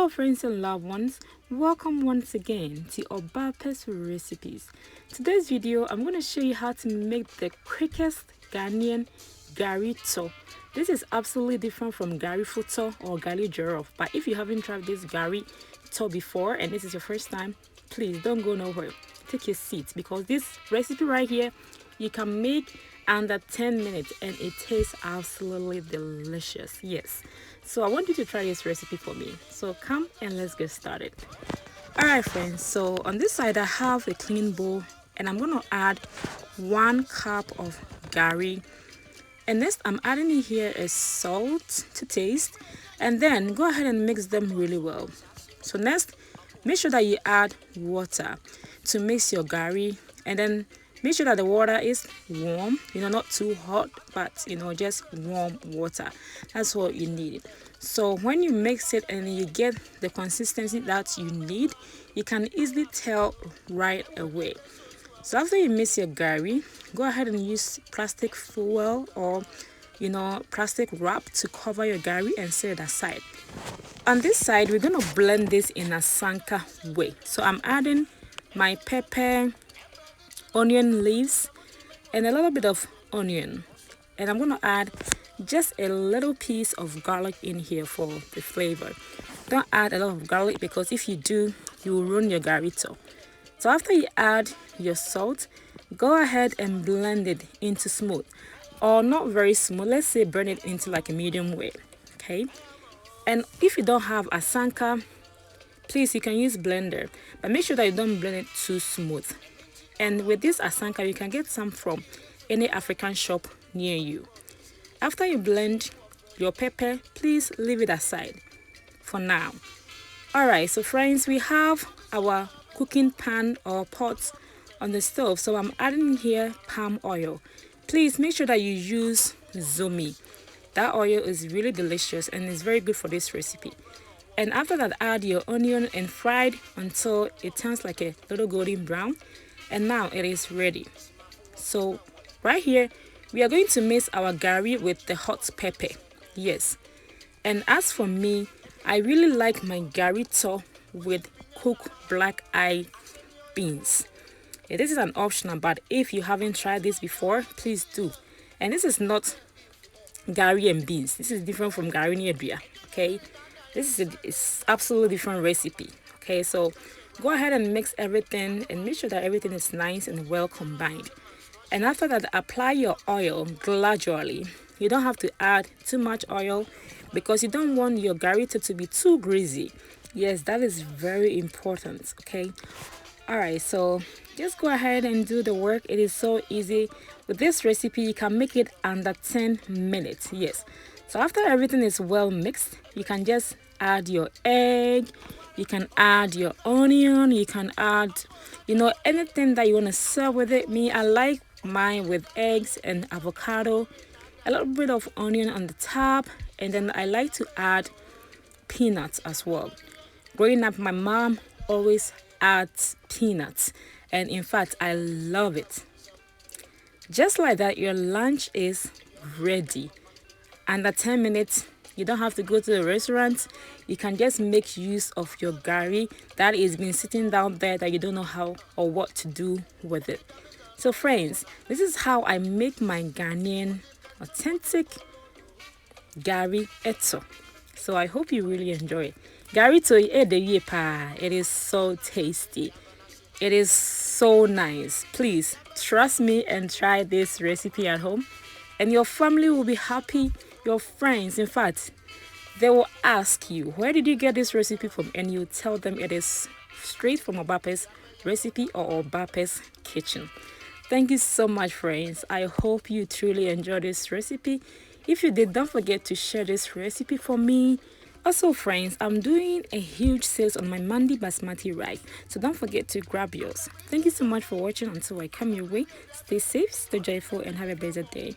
Hello friends and loved ones, welcome once again to OBAAPA'S recipes. Today's video I'm going to show you how to make the quickest Ghanaian Gari eto. This is absolutely different from Gari eto or Gari jollof, but if you haven't tried this Gari eto before and this is your first time, please don't go nowhere. Take your seat because this recipe right here you can make under 10 minutes and it tastes absolutely delicious. Yes, so I want you to try this recipe for me, so come and let's get started. All right friends, so on this side I have a clean bowl and I'm going to add 1 cup of Gari, and next I'm adding in here a salt to taste, and then go ahead and mix them really well. So next, make sure that you add water to mix your Gari, and then make sure that the water is warm, not too hot, but just warm water. That's what you need. So when you mix it and you get the consistency that you need, you can easily tell right away. So after you mix your Gari, go ahead and use plastic foil or plastic wrap to cover your Gari and set it aside. On this side, we're going to blend this in Asanka way. So I'm adding my pepper, onion leaves, and a little bit of onion, and I'm going to add just a little piece of garlic in here for the flavor. Don't add a lot of garlic because if you do, you will ruin your Gari eto. So after you add your salt, go ahead and blend it into smooth, or not very smooth, let's say burn it into like a medium way. Okay, and if you don't have Asanka, please, you can use blender, but make sure that you don't blend it too smooth. And with this Asanka, you can get some from any African shop near you. After you blend your pepper, please leave it aside for now. Alright, so friends, we have our cooking pan or pot on the stove. So I'm adding here palm oil. Please make sure that you use Zomi. That oil is really delicious and is very good for this recipe. And after that, add your onion and fry it until it turns like a little golden brown. And now it is ready. So right here, we are going to mix our Gari with the hot pepper. Yes. And as for me, I really like my Gari eto with cooked black eye beans. Yeah, this is an optional, but if you haven't tried this before, please do. And this is not Gari and beans. This is different from Gari Niedria. Okay. This is it's absolutely different recipe. Okay, so go ahead and mix everything and make sure that everything is nice and well combined. And after that, apply your oil gradually. You don't have to add too much oil because you don't want your Gari eto to be too greasy. Yes, that is very important. Okay. All right, so just go ahead and do the work. It is so easy. With this recipe, you can make it under 10 minutes. Yes. So after everything is well mixed, you can just add your egg, you can add your onion, you can add, anything that you want to serve with it. Me, I like mine with eggs and avocado, a little bit of onion on the top, and then I like to add peanuts as well. Growing up, my mom always adds peanuts, and in fact, I love it. Just like that, your lunch is ready. Under 10 minutes, you don't have to go to the restaurant. You can just make use of your Gari that is been sitting down there that you don't know how or what to do with it. So friends, this is how I make my Ghanaian authentic Gari eto. So I hope you really enjoy it. Gari eto, it is so tasty. It is so nice. Please trust me and try this recipe at home, and your family will be happy. Your friends, in fact, they will ask you, where did you get this recipe from? And you tell them it is straight from OBAAPA'S recipe or OBAAPA'S kitchen. Thank you so much, friends. I hope you truly enjoyed this recipe. If you did, don't forget to share this recipe for me. Also, friends, I'm doing a huge sales on my Mandi basmati rice, so don't forget to grab yours. Thank you so much for watching. Until I come your way, stay safe, stay joyful, and have a blessed day.